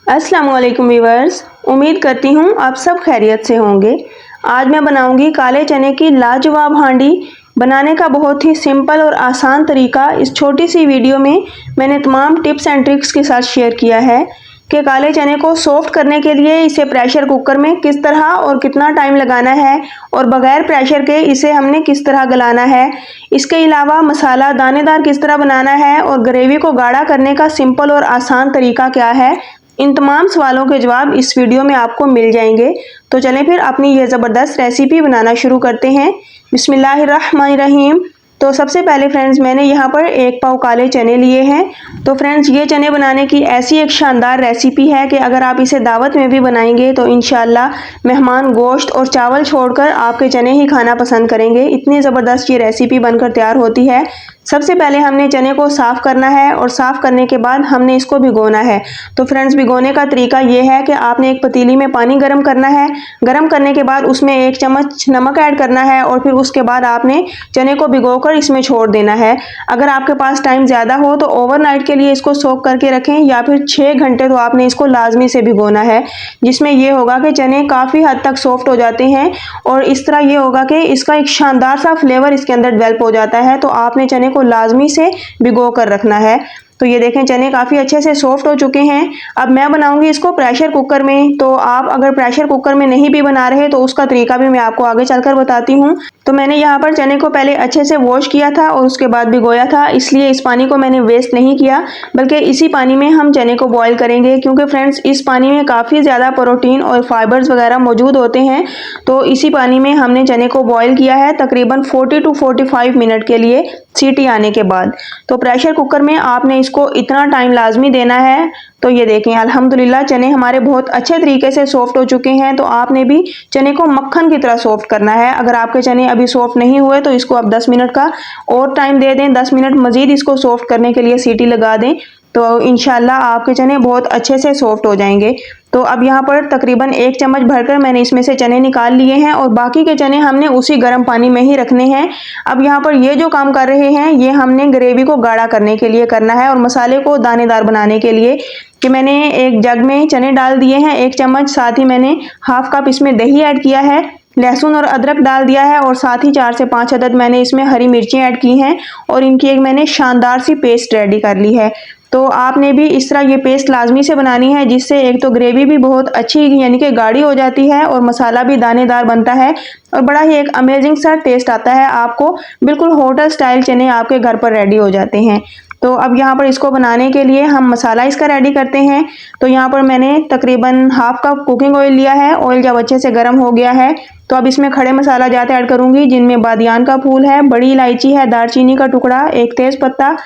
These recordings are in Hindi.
अस्सलाम वालेकुम व्यूअर्स, उम्मीद करती हूँ आप सब खैरियत से होंगे। आज मैं बनाऊंगी काले चने की लाजवाब हांडी। बनाने का बहुत ही सिंपल और आसान तरीका इस छोटी सी वीडियो में मैंने तमाम टिप्स एंड ट्रिक्स के साथ शेयर किया है कि काले चने को सॉफ्ट करने के लिए इसे प्रेशर कुकर में किस तरह और कितना टाइम लगाना है और बगैर प्रेशर के इसे हमने किस तरह गलाना है। इसके अलावा मसाला दानेदार किस तरह बनाना है और ग्रेवी को गाढ़ा करने का सिंपल और आसान तरीका क्या है। इन तमाम सवालों के जवाब इस वीडियो में आपको मिल जाएंगे। तो चलें फिर अपनी ये ज़बरदस्त रेसिपी बनाना शुरू करते हैं। बिस्मिल्लाहिर्रहमानिर्रहीम। तो सबसे पहले फ्रेंड्स मैंने यहाँ पर 1 पाव काले चने लिए हैं। तो फ्रेंड्स ये चने बनाने की ऐसी एक शानदार रेसिपी है कि अगर आप इसे दावत में भी बनाएंगे तो इंशाल्लाह मेहमान गोश्त और चावल छोड़कर आपके चने ही खाना पसंद करेंगे। इतनी ज़बरदस्त ये रेसिपी बनकर तैयार होती है। सबसे पहले हमने चने को साफ़ करना है और साफ़ करने के बाद हमने इसको भिगोना है। तो फ्रेंड्स भिगोने का तरीका ये है कि आपने एक पतीली में पानी गर्म करना है। गर्म करने के बाद उसमें 1 चम्मच नमक ऐड करना है और फिर उसके बाद आपने चने को भिगोकर इसमें छोड़ देना है। अगर आपके पास टाइम ज़्यादा हो तो ओवरनाइट के लिए इसको सोक करके रखें या फिर 6 घंटे तो आपने इसको लाजमी से भिगोना है, जिसमें यह होगा कि चने काफ़ी हद तक सॉफ्ट हो जाते हैं और इस तरह ये होगा कि इसका एक शानदार सा फ्लेवर इसके अंदर डेवलप हो जाता है। तो आपने चने को लाजमी से भिगो कर रखना है। तो ये देखें चने काफ़ी अच्छे से सॉफ्ट हो चुके हैं। अब मैं बनाऊंगी इसको प्रेशर कुकर में। तो आप अगर प्रेशर कुकर में नहीं भी बना रहे तो उसका तरीका भी मैं आपको आगे चलकर बताती हूँ। तो मैंने यहाँ पर चने को पहले अच्छे से वॉश किया था और उसके बाद भिगोया था, इसलिए इस पानी को मैंने वेस्ट नहीं किया, बल्कि इसी पानी में हम चने को बॉईल करेंगे, क्योंकि फ्रेंड्स इस पानी में काफ़ी ज़्यादा प्रोटीन और फाइबर्स वगैरह मौजूद होते हैं। तो इसी पानी में हमने चने को बॉईल किया है तकरीबन 40 to 45 मिनट के लिए सीटी आने के बाद। तो प्रेशर कुकर में आपने इसको इतना टाइम लाजमी देना है। तो ये देखें अल्हम्दुलिल्लाह चने हमारे बहुत अच्छे तरीके से सॉफ्ट हो चुके हैं। तो आपने भी चने को मक्खन की तरह सॉफ्ट करना है। अगर आपके चने अभी सॉफ्ट नहीं हुए तो इसको आप 10 मिनट का और टाइम दे दें, 10 मिनट मजीद इसको सॉफ्ट करने के लिए सीटी लगा दें, तो इंशाल्लाह आपके चने बहुत अच्छे से सॉफ्ट हो जाएंगे। तो अब यहाँ पर तकरीबन 1 चम्मच भरकर मैंने इसमें से चने निकाल लिए हैं और बाकी के चने हमने उसी गर्म पानी में ही रखने हैं। अब यहाँ पर ये जो काम कर रहे हैं ये हमने ग्रेवी को गाढ़ा करने के लिए करना है और मसाले को दानेदार बनाने के लिए। कि मैंने एक जग में चने डाल दिए हैं 1 चम्मच, साथ ही मैंने हाफ कप इसमें दही ऐड किया है, लहसुन और अदरक डाल दिया है और साथ ही 4 से 5 अदद मैंने इसमें हरी मिर्चें ऐड की हैं और इनकी एक मैंने शानदार सी पेस्ट रेडी कर ली है। तो आपने भी इस तरह ये पेस्ट लाजमी से बनानी है, जिससे एक तो ग्रेवी भी बहुत अच्छी यानी कि गाढ़ी हो जाती है और मसाला भी दानेदार बनता है और बड़ा ही एक अमेजिंग सा टेस्ट आता है। आपको बिल्कुल होटल स्टाइल चने आपके घर पर रेडी हो जाते हैं। तो अब यहाँ पर इसको बनाने के लिए हम मसाला इसका रेडी करते हैं। तो यहाँ पर मैंने तकरीबन हाफ कप कुकिंग ऑयल लिया है। ऑयल जब अच्छे से गर्म हो गया है तो अब इसमें खड़े मसाला जाते ऐड करूंगी, जिनमें बादियान का फूल है, बड़ी इलायची है, दालचीनी का टुकड़ा, 1 तेज पत्ता,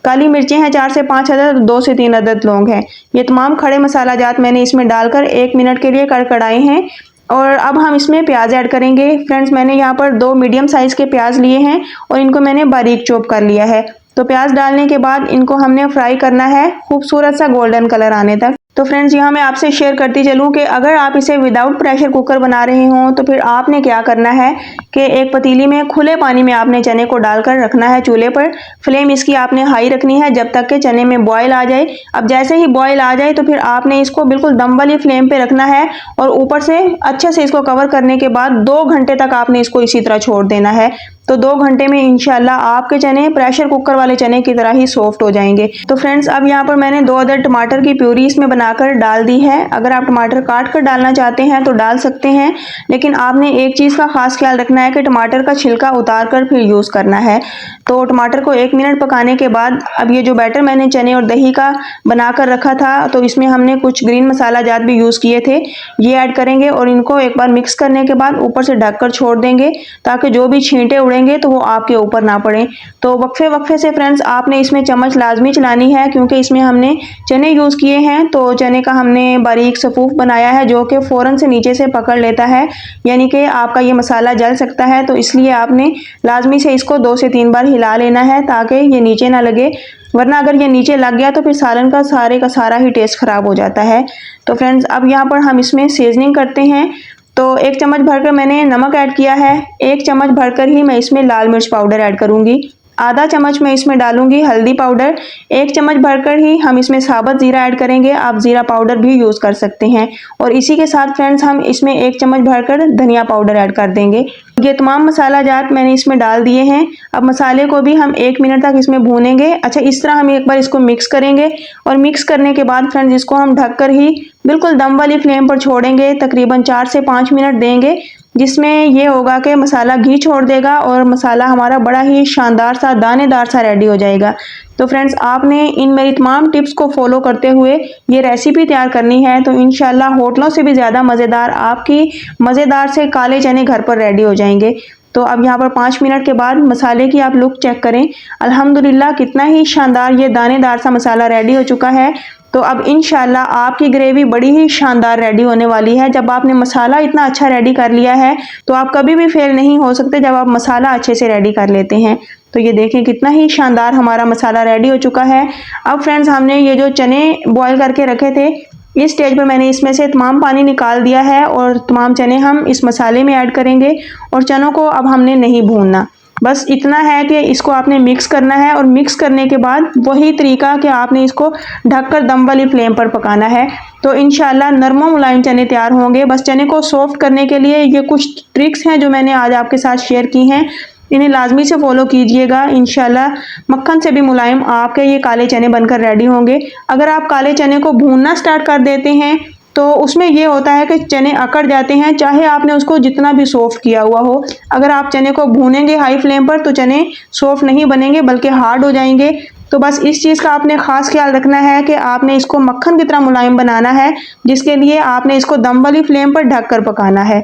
काली मिर्चें हैं 4 से 5 अदद, 2 से 3 अदद लौंग हैं। ये तमाम खड़े मसाला जात मैंने इसमें डालकर 1 मिनट के लिए कड़कड़ाए हैं। और अब हम इसमें प्याज ऐड करेंगे। फ्रेंड्स मैंने यहाँ पर 2 मीडियम साइज़ के प्याज लिए हैं और इनको मैंने बारीक चॉप कर लिया है। तो प्याज डालने के बाद इनको हमने फ्राई करना है खूबसूरत सा गोल्डन कलर आने तक। तो फ्रेंड्स यहाँ मैं आपसे शेयर करती चलूँ कि अगर आप इसे विदाउट प्रेशर कुकर बना रहे हों तो फिर आपने क्या करना है कि एक पतीली में खुले पानी में आपने चने को डालकर रखना है चूल्हे पर। फ्लेम इसकी आपने हाई रखनी है जब तक कि चने में बॉयल आ जाए। अब जैसे ही बॉयल आ जाए तो फिर आपने इसको बिल्कुल दम वाली फ्लेम पे रखना है और ऊपर से अच्छे से इसको कवर करने के बाद 2 घंटे तक आपने इसको इसी तरह छोड़ देना है। तो 2 घंटे में इंशाल्लाह आपके चने प्रेशर कुकर वाले चने की तरह ही सॉफ्ट हो जाएंगे। तो फ्रेंड्स अब यहाँ पर मैंने 2 अदद टमाटर की प्यूरी इसमें बनाकर डाल दी है। अगर आप टमाटर काट कर डालना चाहते हैं तो डाल सकते हैं, लेकिन आपने एक चीज़ का खास ख्याल रखना है कि टमाटर का छिलका उतार कर फिर यूज़ करना है। तो टमाटर को 1 मिनट पकाने के बाद अब ये जो बैटर मैंने चने और दही का बना कर रखा था तो इसमें हमने कुछ ग्रीन मसाला जात भी यूज़ किए थे, ये ऐड करेंगे और इनको एक बार मिक्स करने के बाद ऊपर से ढककर छोड़ देंगे ताकि जो भी छींटे उड़ेंगे तो वो आपके ऊपर ना पड़े। तो वक्फे वक्फे से फ्रेंड्स आपने इसमें चम्मच लाजमी चलानी है, क्योंकि इसमें हमने चने यूज़ किए हैं। तो चने का हमने बारीक सफूफ बनाया है जो कि फ़ौरन से नीचे से पकड़ लेता है, यानी कि आपका ये मसाला जल सकता है। तो इसलिए आपने लाजमी से इसको 2 से 3 बार हिला लेना है ताकि ये नीचे ना लगे, वरना अगर ये नीचे लग गया तो फिर सालन का सारा ही टेस्ट ख़राब हो जाता है। तो फ्रेंड्स अब यहाँ पर हम इसमें सीजनिंग करते हैं। तो 1 चम्मच भरकर मैंने नमक ऐड किया है, 1 चम्मच भरकर ही मैं इसमें लाल मिर्च पाउडर ऐड करूंगी। आधा चम्मच मैं इसमें डालूंगी हल्दी पाउडर। 1 चम्मच भरकर ही हम इसमें साबुत ज़ीरा ऐड करेंगे, आप ज़ीरा पाउडर भी यूज़ कर सकते हैं। और इसी के साथ फ्रेंड्स हम इसमें 1 चम्मच भरकर धनिया पाउडर ऐड कर देंगे। ये तमाम मसाला जात मैंने इसमें डाल दिए हैं। अब मसाले को भी हम 1 मिनट तक इसमें भूनेंगे। अच्छा, इस तरह हम एक बार इसको मिक्स करेंगे और मिक्स करने के बाद फ्रेंड्स इसको हम ढककर ही बिल्कुल दम वाली फ्लेम पर छोड़ेंगे। तकरीबन 4 से 5 मिनट देंगे, जिसमें ये होगा कि मसाला घी छोड़ देगा और मसाला हमारा बड़ा ही शानदार सा दानेदार सा रेडी हो जाएगा। तो फ्रेंड्स आपने इन मेरी तमाम टिप्स को फॉलो करते हुए ये रेसिपी तैयार करनी है, तो इंशाल्लाह होटलों से भी ज़्यादा मज़ेदार आपकी मज़ेदार से काले चने घर पर रेडी हो जाएंगे। तो अब यहाँ पर 5 मिनट के बाद मसाले की आप लुक चेक करें। अल्हम्दुलिल्लाह कितना ही शानदार ये दानेदार सा मसाला रेडी हो चुका है। तो अब इंशाल्लाह आपकी ग्रेवी बड़ी ही शानदार रेडी होने वाली है। जब आपने मसाला इतना अच्छा रेडी कर लिया है तो आप कभी भी फेल नहीं हो सकते जब आप मसाला अच्छे से रेडी कर लेते हैं। तो ये देखें कितना ही शानदार हमारा मसाला रेडी हो चुका है। अब फ्रेंड्स हमने ये जो चने बॉईल करके रखे थे, इस स्टेज पर मैंने इसमें से तमाम पानी निकाल दिया है और तमाम चने हम इस मसाले में ऐड करेंगे। और चनों को अब हमने नहीं भूनना, बस इतना है कि इसको आपने मिक्स करना है। और मिक्स करने के बाद वही तरीका कि आपने इसको ढककर दम वाली फ्लेम पर पकाना है। तो इंशाल्लाह नरम मुलायम चने तैयार होंगे। बस चने को सॉफ्ट करने के लिए ये कुछ ट्रिक्स हैं जो मैंने आज आपके साथ शेयर की हैं, इन्हें लाजमी से फॉलो कीजिएगा। इंशाल्लाह मक्खन से भी मुलायम आपके ये काले चने बनकर रेडी होंगे। अगर आप काले चने को भूनना स्टार्ट कर देते हैं तो उसमें ये होता है कि चने अकड़ जाते हैं, चाहे आपने उसको जितना भी सॉफ्ट किया हुआ हो। अगर आप चने को भूनेंगे हाई फ्लेम पर तो चने सॉफ्ट नहीं बनेंगे बल्कि हार्ड हो जाएंगे। तो बस इस चीज़ का आपने ख़ास ख्याल रखना है कि आपने इसको मक्खन की तरह मुलायम बनाना है, जिसके लिए आपने इसको दम वाली फ्लेम पर ढक कर पकाना है।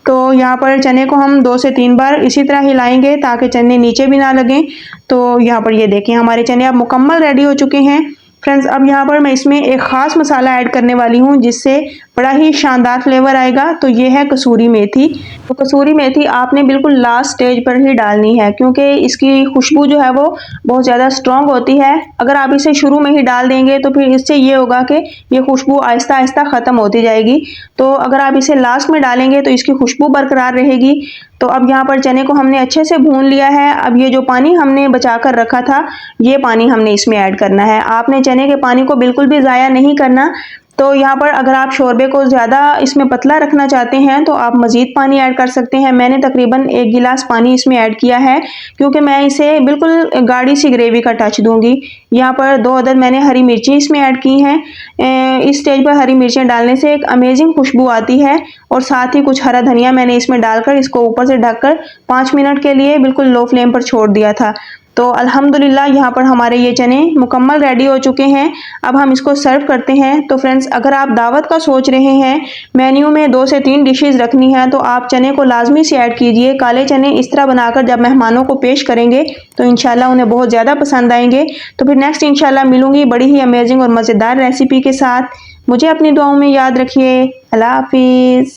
तो यहाँ पर चने को हम 2 से 3 बार इसी तरह हिलाएंगे ताकि चने नीचे भी ना लगें। तो यहाँ पर ये देखें हमारे चने अब मुकम्मल रेडी हो चुके हैं। फ्रेंड्स अब यहाँ पर मैं इसमें एक ख़ास मसाला ऐड करने वाली हूँ जिससे बड़ा ही शानदार फ्लेवर आएगा। तो ये है कसूरी मेथी। तो कसूरी मेथी आपने बिल्कुल लास्ट स्टेज पर ही डालनी है, क्योंकि इसकी खुशबू जो है वो बहुत ज़्यादा स्ट्रॉन्ग होती है। अगर आप इसे शुरू में ही डाल देंगे तो फिर इससे ये होगा कि ये खुशबू आहिस्ता आहिस्ता ख़त्म होती जाएगी। तो अगर आप इसे लास्ट में डालेंगे तो इसकी खुशबू बरकरार रहेगी। तो अब यहाँ पर चने को हमने अच्छे से भून लिया है। अब ये जो पानी हमने बचा कर रखा था, ये पानी हमने इसमें ऐड करना है। आपने चने के पानी को बिल्कुल भी ज़ाया नहीं करना। तो यहाँ पर अगर आप शोरबे को ज़्यादा इसमें पतला रखना चाहते हैं तो आप मज़ीद पानी ऐड कर सकते हैं। मैंने तकरीबन 1 गिलास पानी इसमें ऐड किया है, क्योंकि मैं इसे बिल्कुल गाढ़ी सी ग्रेवी का टच दूंगी। यहाँ पर 2 अदद मैंने हरी मिर्ची इसमें ऐड की हैं। इस स्टेज पर हरी मिर्चें डालने से एक अमेजिंग खुशबू आती है। और साथ ही कुछ हरा धनिया मैंने इसमें डालकर इसको ऊपर से ढककर 5 मिनट के लिए बिल्कुल लो फ्लेम पर छोड़ दिया था। तो अल्हम्दुलिल्लाह यहाँ पर हमारे ये चने मुकम्मल रेडी हो चुके हैं। अब हम इसको सर्व करते हैं। तो फ्रेंड्स अगर आप दावत का सोच रहे हैं, मेन्यू में 2 से 3 डिशेस रखनी है, तो आप चने को लाजमी से ऐड कीजिए। काले चने इस तरह बनाकर जब मेहमानों को पेश करेंगे तो इंशाल्लाह उन्हें बहुत ज़्यादा पसंद आएंगे। तो फिर नेक्स्ट इंशाल्लाह मिलूंगी बड़ी ही अमेजिंग और मज़ेदार रेसिपी के साथ। मुझे अपनी दुआओं में याद रखिए। अल्लाह हाफिज़।